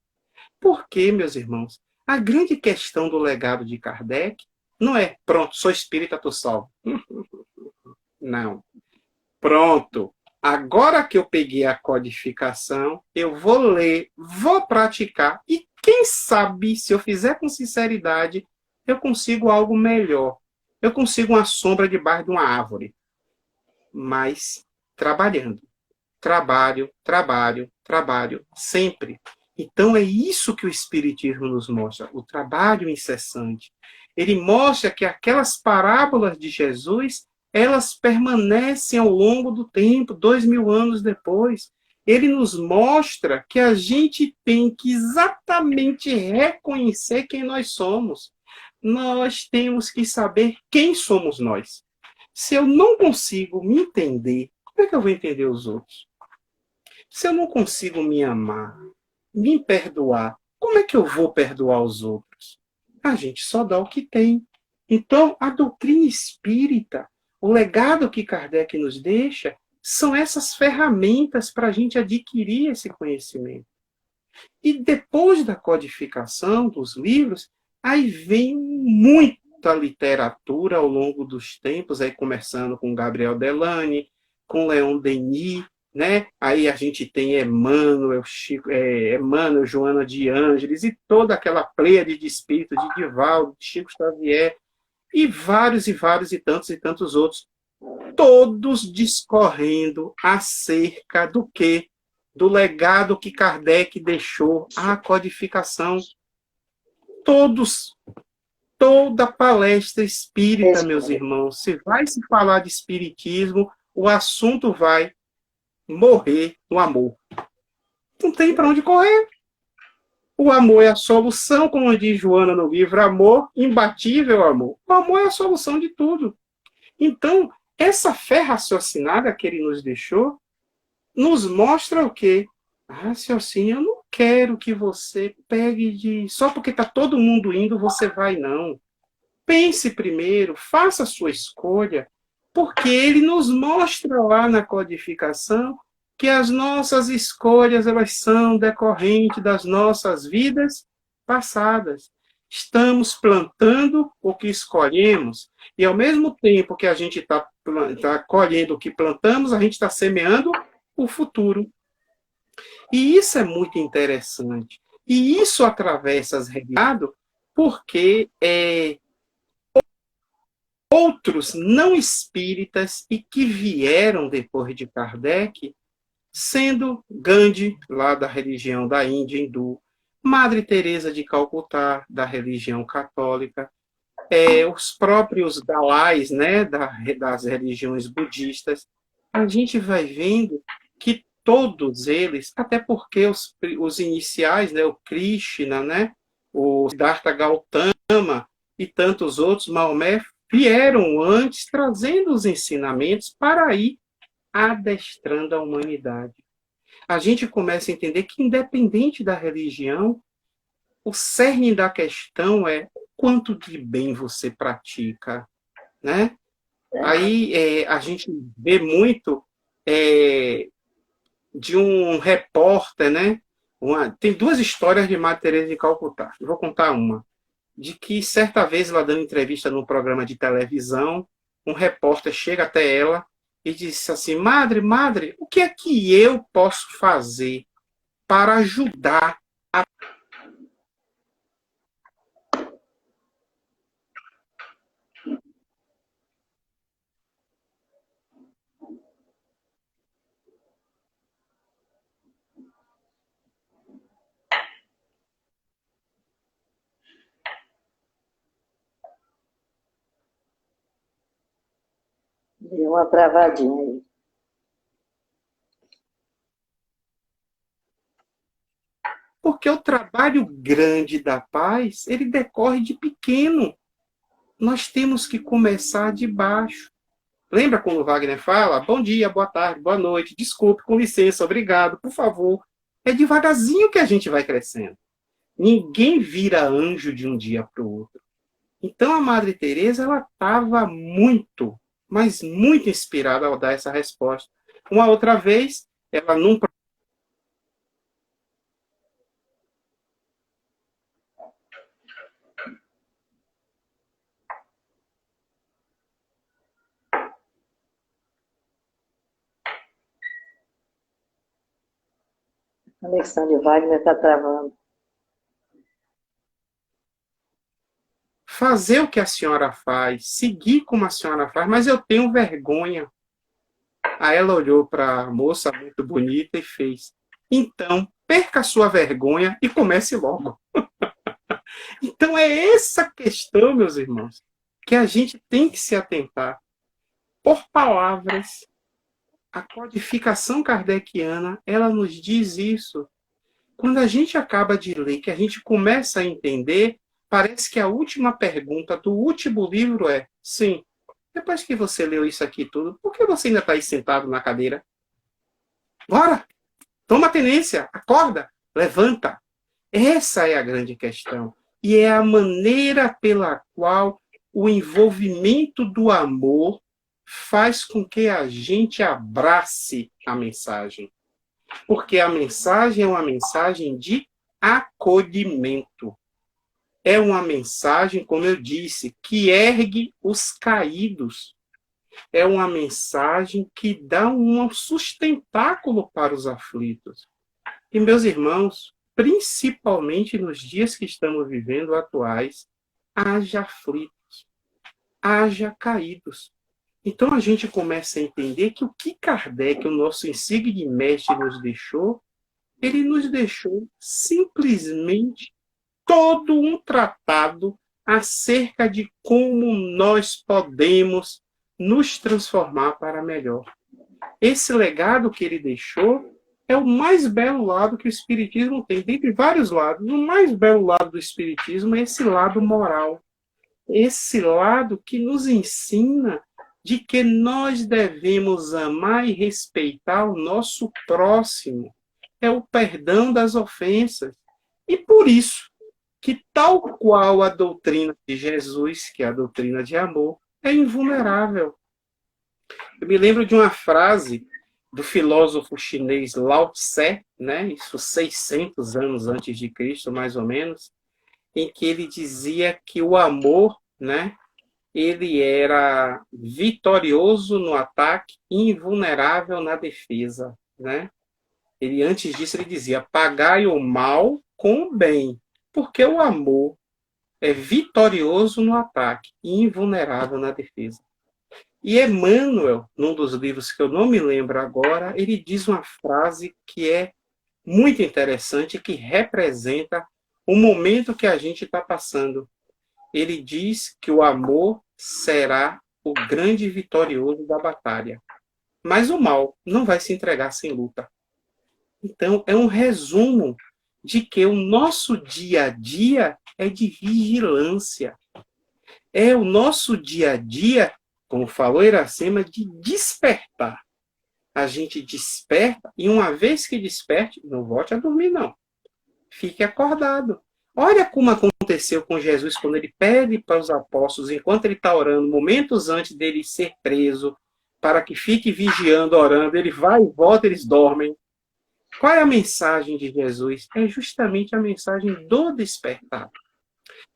Por quê, meus irmãos? A grande questão do legado de Kardec não é, pronto, sou espírita, estou salvo. Não. Pronto. Agora que eu peguei a codificação, eu vou ler, vou praticar, e quem sabe, se eu fizer com sinceridade, eu consigo algo melhor. Eu consigo uma sombra debaixo de uma árvore. Mas trabalhando. Trabalho, trabalho, trabalho, sempre. Então é isso que o Espiritismo nos mostra, o trabalho incessante. Ele mostra que aquelas parábolas de Jesus, elas permanecem ao longo do tempo, 2000 anos depois. Ele nos mostra que a gente tem que exatamente reconhecer quem nós somos. Nós temos que saber quem somos nós. Se eu não consigo me entender, como é que eu vou entender os outros? Se eu não consigo me amar, me perdoar, como é que eu vou perdoar os outros? A gente só dá o que tem. Então, a doutrina espírita, o legado que Kardec nos deixa, são essas ferramentas para a gente adquirir esse conhecimento. E depois da codificação dos livros, aí vem muita literatura ao longo dos tempos, aí começando com Gabriel Delany, com Leon Denis, né? Aí a gente tem Emmanuel, Emmanuel, Joana de Ângeles e toda aquela pleiade de espíritos de Divaldo, de Chico Xavier e vários e tantos outros, todos discorrendo acerca do quê? Do legado que Kardec deixou à codificação. Toda palestra espírita, meus irmãos, se vai se falar de espiritismo, o assunto vai morrer no amor. Não tem para onde correr. O amor é a solução, como diz Joana no livro, amor, imbatível amor. O amor é a solução de tudo. Então, essa fé raciocinada que ele nos deixou, nos mostra o quê? Raciocínio, eu não quero que você pegue de... Só porque está todo mundo indo, você vai, não. Pense primeiro, faça a sua escolha, porque ele nos mostra lá na codificação que as nossas escolhas elas são decorrentes das nossas vidas passadas. Estamos plantando o que escolhemos, e ao mesmo tempo que a gente está colhendo o que plantamos, a gente está semeando o futuro. E isso é muito interessante. E isso atravessa as religiões, porque outros não espíritas e que vieram depois de Kardec, sendo Gandhi, lá da religião da Índia hindu, Madre Teresa de Calcutá, da religião católica, os próprios Dalais, né, das religiões budistas, a gente vai vendo que todos eles, até porque os iniciais, né, o Krishna, né, o Siddhartha Gautama e tantos outros, Maomé, vieram antes trazendo os ensinamentos para ir adestrando a humanidade. A gente começa a entender que, independente da religião, o cerne da questão é quanto de bem você pratica, né? Aí a gente vê muito de um repórter, né? Tem duas histórias de Madre Teresa de Calcutá. Eu vou contar uma. De que certa vez, ela dando entrevista num programa de televisão, um repórter chega até ela e disse assim: Madre, Madre, o que é que eu posso fazer para ajudar? Deu uma travadinha aí. Porque o trabalho grande da paz, ele decorre de pequeno. Nós temos que começar de baixo. Lembra quando o Wagner fala: bom dia, boa tarde, boa noite, desculpe, com licença, obrigado, por favor. É devagarzinho que a gente vai crescendo. Ninguém vira anjo de um dia para o outro. Então a Madre Teresa, ela estava muito, mas muito inspirada ao dar essa resposta. Uma outra vez, ela num Alexandre Wagner está travando. fazer o que a senhora faz, seguir como a senhora faz, mas eu tenho vergonha. Aí ela olhou para a moça muito bonita e fez: então, perca a sua vergonha e comece logo. Então é essa questão, meus irmãos, que a gente tem que se atentar. Por palavras, a codificação kardeciana, ela nos diz isso. Quando a gente acaba de ler, que a gente começa a entender, parece que a última pergunta do último livro é: sim, depois que você leu isso aqui tudo, por que você ainda está aí sentado na cadeira? Bora! Toma tenência, acorda, levanta. Essa é a grande questão. E é a maneira pela qual o envolvimento do amor faz com que a gente abrace a mensagem. Porque a mensagem é uma mensagem de acolhimento. É uma mensagem, como eu disse, que ergue os caídos. É uma mensagem que dá um sustentáculo para os aflitos. E, meus irmãos, principalmente nos dias que estamos vivendo atuais, haja aflitos, haja caídos. Então a gente começa a entender que o que Kardec, o nosso insigne mestre, nos deixou, ele nos deixou simplesmente todo um tratado acerca de como nós podemos nos transformar para melhor. Esse legado que ele deixou é o mais belo lado que o Espiritismo tem. Dentre vários lados, o mais belo lado do Espiritismo é esse lado moral. Esse lado que nos ensina de que nós devemos amar e respeitar o nosso próximo. É o perdão das ofensas. E por isso que, tal qual a doutrina de Jesus, que é a doutrina de amor, é invulnerável. Eu me lembro de uma frase do filósofo chinês Lao Tse, né, isso 600 anos antes de Cristo, mais ou menos, em que ele dizia que o amor, né, ele era vitorioso no ataque e invulnerável na defesa, né? Ele, antes disso, ele dizia: pagai o mal com o bem, porque o amor é vitorioso no ataque e invulnerável na defesa. E Emmanuel, num dos livros que eu não me lembro agora, ele diz uma frase que é muito interessante, que representa o momento que a gente está passando. Ele diz que o amor será o grande vitorioso da batalha, mas o mal não vai se entregar sem luta. Então, é um resumo de que o nosso dia a dia é de vigilância. É o nosso dia a dia, como falou Iracema, de despertar. A gente desperta e, uma vez que desperte, não volte a dormir, não. Fique acordado. Olha como aconteceu com Jesus quando ele pede para os apóstolos, enquanto ele está orando, momentos antes dele ser preso, para que fique vigiando, orando. Ele vai e volta, eles dormem. Qual é a mensagem de Jesus? É justamente a mensagem do despertar.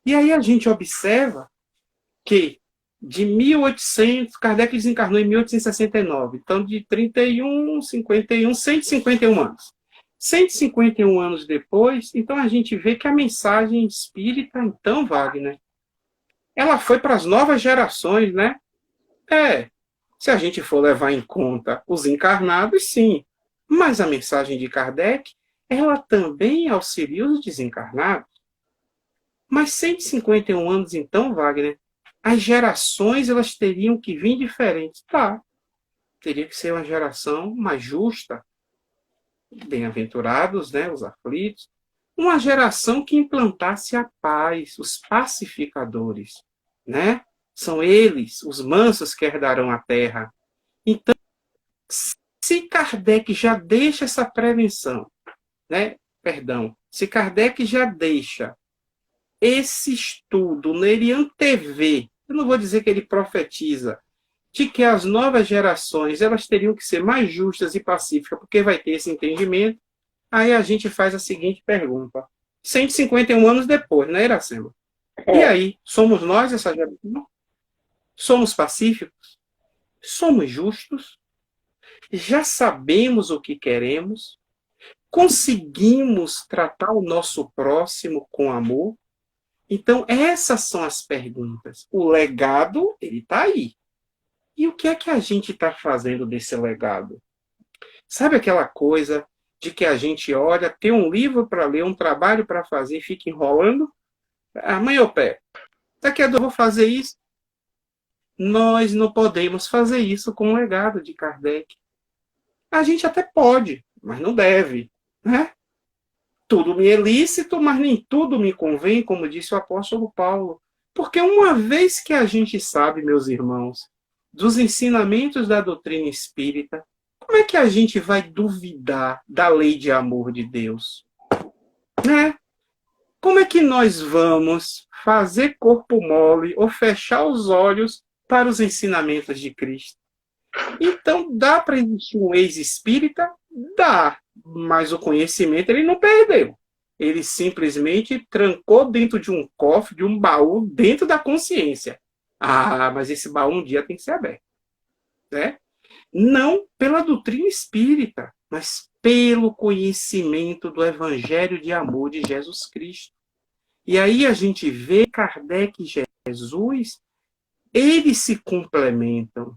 E aí a gente observa que de 1800, Kardec desencarnou em 1869, então de 31, 51, 151 anos. 151 anos depois, então a gente vê que a mensagem espírita, então, Wagner, ela foi para as novas gerações, né? Se a gente for levar em conta os encarnados, sim. Mas a mensagem de Kardec, ela também auxilia os desencarnados. Mas 151 anos, então, Wagner, as gerações elas teriam que vir diferentes. Tá, teria que ser uma geração mais justa, bem-aventurados, né, os aflitos, uma geração que implantasse a paz, os pacificadores, né? São eles, os mansos, que herdarão a terra. Então, se Kardec já deixa essa prevenção, né? Perdão, se Kardec já deixa esse estudo, ele antevê, eu não vou dizer que ele profetiza, de que as novas gerações elas teriam que ser mais justas e pacíficas, porque vai ter esse entendimento, aí a gente faz a seguinte pergunta. 151 anos depois, né, Iracema? E aí, somos nós essa geração? Somos pacíficos? Somos justos? Já sabemos o que queremos? Conseguimos tratar o nosso próximo com amor? Então, essas são as perguntas. O legado, ele está aí. E o que é que a gente está fazendo desse legado? Sabe aquela coisa de que a gente olha, tem um livro para ler, um trabalho para fazer e fica enrolando? Amanhã eu pego. Daqui a 2 eu vou fazer isso. Nós não podemos fazer isso com o legado de Kardec. A gente até pode, mas não deve, né? Tudo me é lícito, mas nem tudo me convém, como disse o apóstolo Paulo. Porque uma vez que a gente sabe, meus irmãos, dos ensinamentos da doutrina espírita, como é que a gente vai duvidar da lei de amor de Deus? Né? Como é que nós vamos fazer corpo mole ou fechar os olhos para os ensinamentos de Cristo? Então, dá para existir um ex-espírita? Dá. Mas o conhecimento ele não perdeu. Ele simplesmente trancou dentro de um cofre, de um baú, dentro da consciência. Mas esse baú um dia tem que ser aberto. Né? Não pela doutrina espírita, mas pelo conhecimento do Evangelho de amor de Jesus Cristo. E aí a gente vê Kardec e Jesus, eles se complementam.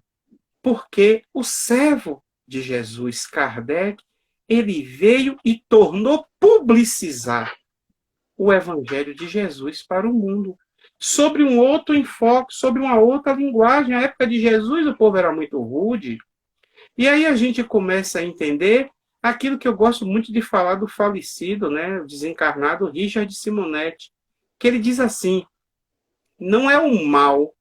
Porque o servo de Jesus, Kardec, ele veio e tornou publicizar o Evangelho de Jesus para o mundo. Sobre um outro enfoque, sobre uma outra linguagem. Na época de Jesus, o povo era muito rude. E aí a gente começa a entender aquilo que eu gosto muito de falar do falecido, né, o desencarnado Richard Simonetti, que ele diz assim, não é o mal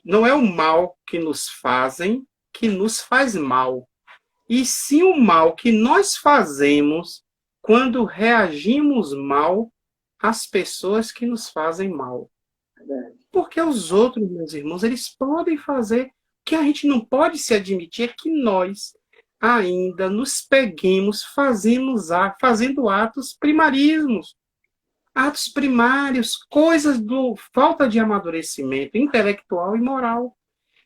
não é o mal que nos fazem que nos faz mal, e sim o mal que nós fazemos quando reagimos mal às pessoas que nos fazem mal. Porque os outros, meus irmãos, eles podem fazer. O que a gente não pode se admitir é que nós ainda nos peguemos fazendo atos primarismos. Atos primários, coisas do falta de amadurecimento intelectual e moral.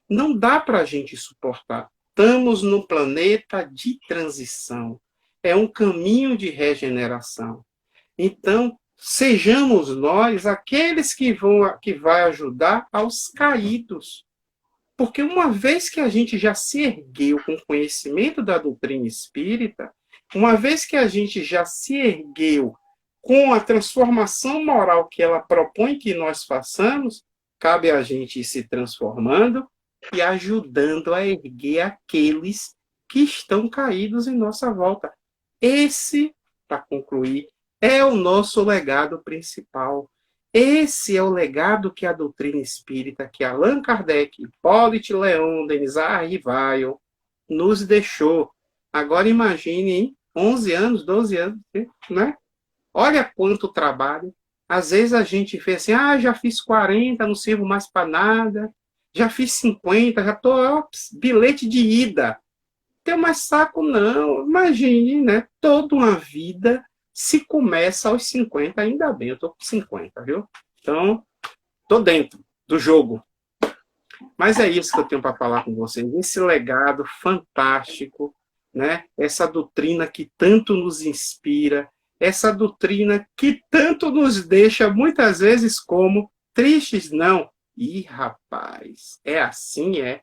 Não dá para a gente suportar. Estamos num planeta de transição. É um caminho de regeneração. Então, sejamos nós aqueles que vai ajudar aos caídos. Porque uma vez que a gente já se ergueu com o conhecimento da doutrina espírita, uma vez que a gente já se ergueu com a transformação moral que ela propõe que nós façamos, cabe a gente ir se transformando e ajudando a erguer aqueles que estão caídos em nossa volta. Esse, para concluir, é o nosso legado principal. Esse é o legado que a doutrina espírita, que Allan Kardec, Hipólito Leon, Denizar Rivaio, nos deixou. Agora imagine, hein? 11 anos, 12 anos, né? Olha quanto trabalho. Às vezes a gente vê assim, já fiz 40, não sirvo mais para nada. já fiz 50, já tô, ó, bilhete de ida. Tenho mais saco, não. Imagine, né? Toda uma vida se começa aos 50, ainda bem, eu tô com 50, viu? Então, tô dentro do jogo. Mas é isso que eu tenho para falar com vocês. Esse legado fantástico, né? Essa doutrina que tanto nos inspira, essa doutrina que tanto nos deixa, muitas vezes, como tristes, não. Ih, rapaz, é assim, é.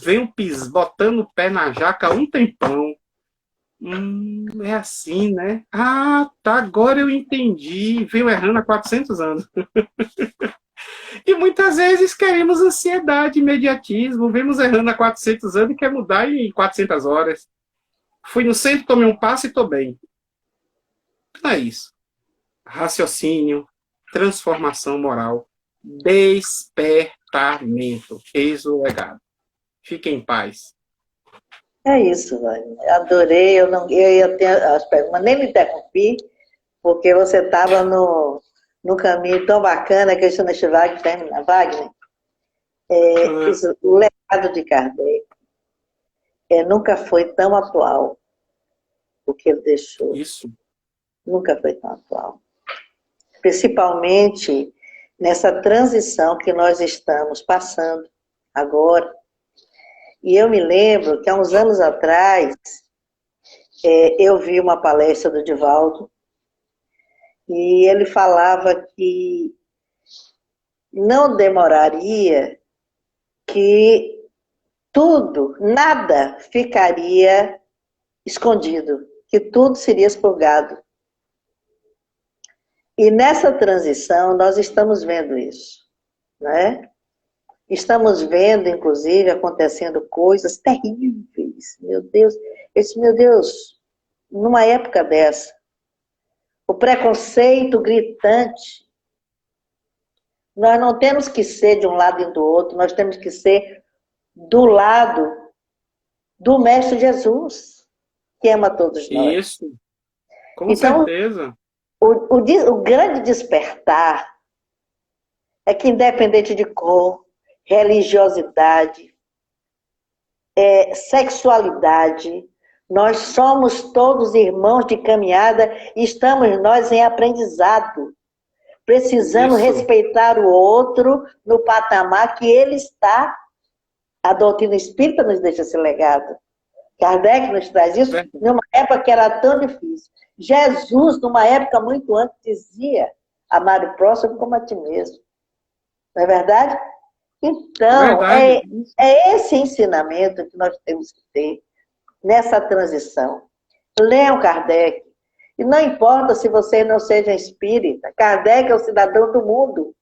Vem botando o pé na jaca há um tempão. É assim, né? Ah, tá, agora eu entendi. Veio errando há 400 anos. E muitas vezes queremos ansiedade, imediatismo, vemos errando há 400 anos e quer mudar em 400 horas. Fui no centro, tomei um passo e estou bem. Não é isso. Raciocínio, transformação moral, despertamento. Eis o legado. Fique em paz. É isso, Vânia. Adorei. Eu ia ter as perguntas, nem me interrompi, porque você estava no caminho tão bacana que a Christiana Wagner, o legado de Kardec nunca foi tão atual, o que ele deixou. Isso. Nunca foi tão atual. Principalmente nessa transição que nós estamos passando agora. E eu me lembro que há uns anos atrás, eu vi uma palestra do Divaldo, e ele falava que não demoraria que tudo, nada ficaria escondido, que tudo seria expurgado. E nessa transição nós estamos vendo isso, né? Estamos vendo, inclusive, acontecendo coisas terríveis. Meu Deus, meu Deus, numa época dessa, o preconceito gritante. Nós não temos que ser de um lado e do outro, nós temos que ser do lado do Mestre Jesus, que ama todos nós. Isso, com então, certeza. O grande despertar é que, independente de cor, religiosidade, sexualidade, nós somos todos irmãos de caminhada e estamos nós em aprendizado, precisando respeitar o outro no patamar que ele está. A doutrina espírita nos deixa esse legado. Kardec nos traz isso numa época que era tão difícil. Jesus, numa época muito antes, dizia: amar o próximo como a ti mesmo. Não é verdade? Então, é esse ensinamento que nós temos que ter nessa transição. Leiam Kardec. E não importa se você não seja espírita, Kardec é o cidadão do mundo.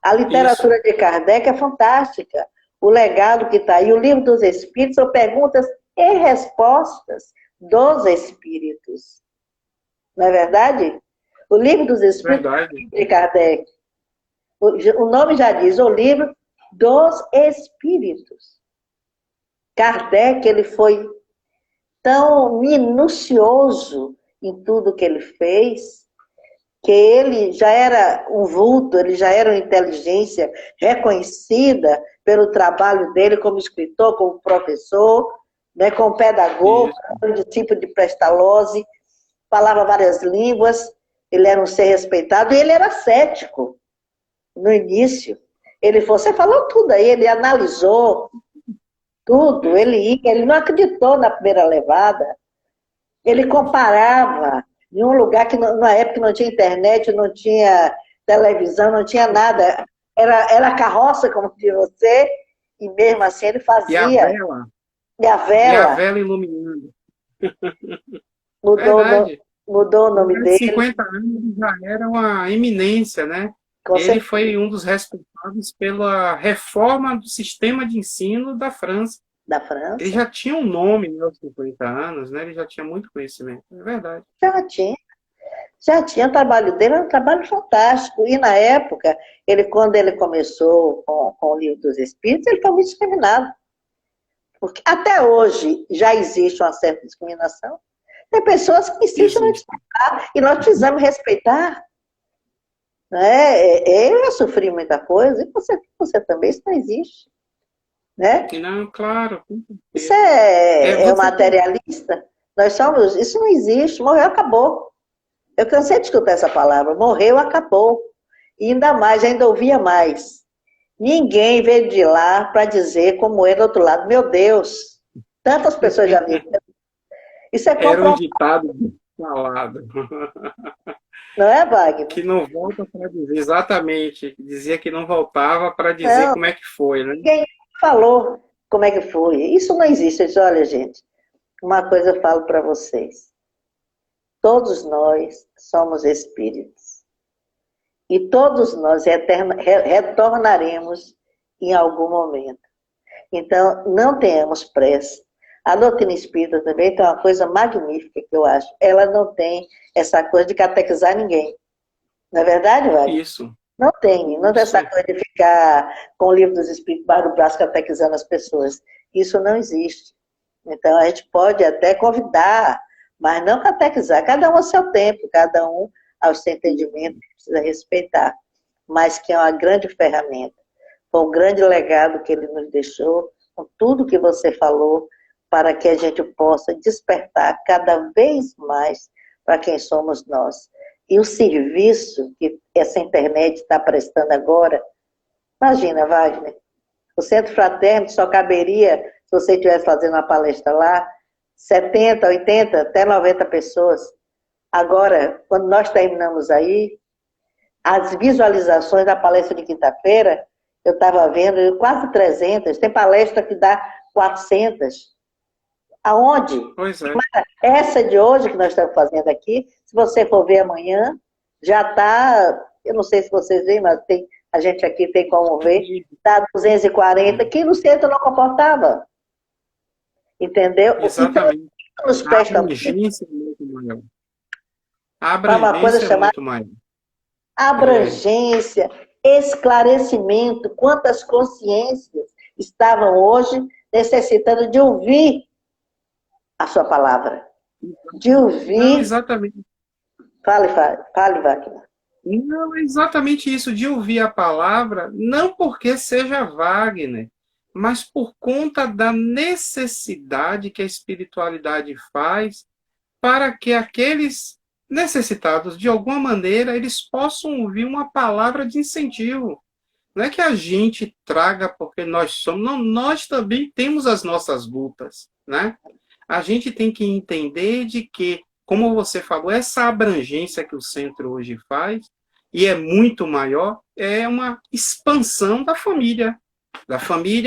A literatura de Kardec é fantástica. O legado que está aí, o livro dos Espíritos, são perguntas e respostas dos Espíritos. Não é verdade? O livro dos Espíritos de Kardec. O nome já diz, o livro dos Espíritos. Kardec, ele foi tão minucioso em tudo que ele fez, que ele já era um vulto, ele já era uma inteligência reconhecida pelo trabalho dele como escritor, como professor, né, como pedagogo, discípulo de Pestalozzi, falava várias línguas, ele era um ser respeitado, e ele era cético no início. Você falou tudo aí, ele analisou tudo, ele não acreditou na primeira levada, ele comparava em um lugar que na época não tinha internet, não tinha televisão, não tinha nada, era carroça, como diz você, e mesmo assim ele fazia. E a vela iluminando. Mudou o nome dele. 50 anos já era uma eminência, né? Ele foi um dos responsáveis pela reforma do sistema de ensino da França. Da França. Ele já tinha um nome aos 50 anos, né? Ele já tinha muito conhecimento, é verdade. Já tinha. O trabalho dele era um trabalho fantástico. E na época, quando ele começou com o Livro dos Espíritos, ele foi muito discriminado. Porque até hoje já existe uma certa discriminação. Tem pessoas que insistem em respeitar, e nós precisamos respeitar. Né? Eu sofri muita coisa, e você também, isso não existe. Né? Não, claro, com Isso certeza. é Você materialista. Nós somos, isso não existe, morreu, acabou. Eu cansei de escutar essa palavra, morreu, acabou. E ainda mais, ainda ouvia mais. Ninguém veio de lá para dizer como é do outro lado. Meu Deus, tantas pessoas já viram. Isso é era um comprovado, ditado falado, não é, Wagner? que não volta para dizer, exatamente, dizia que não voltava para dizer Não, como é que foi, né? ninguém falou como é que foi. Isso não existe. Eu disse, olha, gente, uma coisa eu falo para vocês. Todos nós somos espíritos. E todos nós retornaremos em algum momento. Então, não tenhamos pressa. A doutrina espírita também tem uma coisa magnífica que eu acho. Ela não tem essa coisa de catequizar ninguém. Não é verdade, Wagner? Isso, Não tem essa isso. coisa de ficar com o livro dos espíritos debaixo do braço catequizando as pessoas. Isso não existe. Então, a gente pode até convidar, mas não catequizar. Cada um ao seu tempo, cada um ao seu entendimento, precisa respeitar. Mas que é uma grande ferramenta. Foi um grande legado que ele nos deixou, com tudo que você falou, para que a gente possa despertar cada vez mais para quem somos nós. E o serviço que essa internet está prestando agora, imagina, Wagner, o Centro Fraterno só caberia, se você estivesse fazendo uma palestra lá, 70, 80, até 90 pessoas. Agora, quando nós terminamos aí, as visualizações da palestra de quinta-feira, eu estava vendo quase 300, tem palestra que dá 400. Aonde? Pois é. Essa de hoje que nós estamos fazendo aqui, se você for ver amanhã, já está, eu não sei se vocês veem, mas tem, a gente aqui tem como ver, está 240, que no centro não comportava. Entendeu? Então, Exatamente. nos A presta abrangência é muito maior. A para uma coisa abrangência é chamada muito maior. É, abrangência, esclarecimento, quantas consciências estavam hoje necessitando de ouvir a sua palavra, de não, ouvir. exatamente. Fale, Wagner. Não, é exatamente isso, de ouvir a palavra, não porque seja Wagner, mas por conta da necessidade que a espiritualidade faz para que aqueles necessitados, de alguma maneira, eles possam ouvir uma palavra de incentivo. Não é que a gente traga porque nós somos, não, nós também temos as nossas lutas, né? A gente tem que entender de que, como você falou, essa abrangência que o centro hoje faz, e é muito maior, é uma expansão da família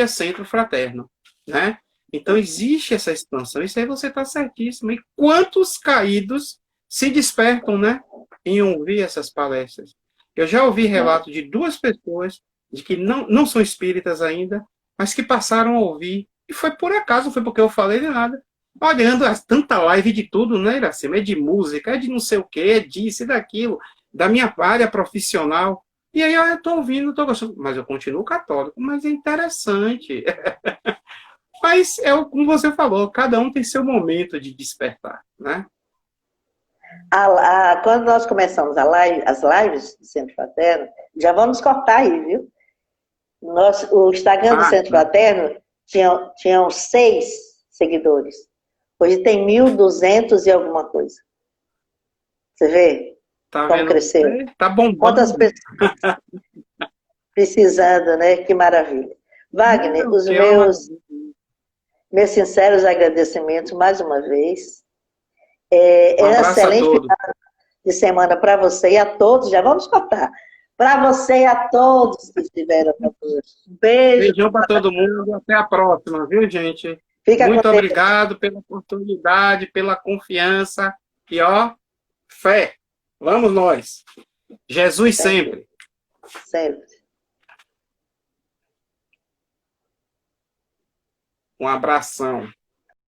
Centro Fraterno, né? Então existe essa expansão, isso aí você está certíssimo. E quantos caídos se despertam, né, em ouvir essas palestras? Eu já ouvi relato de duas pessoas de que não são espíritas ainda, mas que passaram a ouvir. E foi por acaso, não foi porque eu falei de nada. Olhando tanta live de tudo, né, Iracema? É de música, é de não sei o quê, é disso e daquilo, da minha área profissional. E aí eu estou ouvindo, estou gostando, mas eu continuo católico, mas é interessante. Mas é como você falou, cada um tem seu momento de despertar, né? Quando nós começamos as lives do Centro Fraterno, já vamos cortar aí, viu? O Instagram do Ah, Centro Fraterno tinham 6 seguidores. Hoje tem 1.200 e alguma coisa. Você vê tá como vendo? cresceu? Tá Quantas bombando. pessoas precisando, né? Que maravilha. Wagner, Não, os que é uma maravilha. meus sinceros agradecimentos mais uma vez. Um Um abraço a excelente todos. final de semana para você e a todos. Já vamos cortar. Para você e a todos que estiveram conosco. Um beijo. Beijão para todo mundo. Até a próxima, viu, gente? Fica com Muito Deus. obrigado pela oportunidade, pela confiança. E, ó, fé. Vamos nós. Jesus sempre. Sempre. Um abração.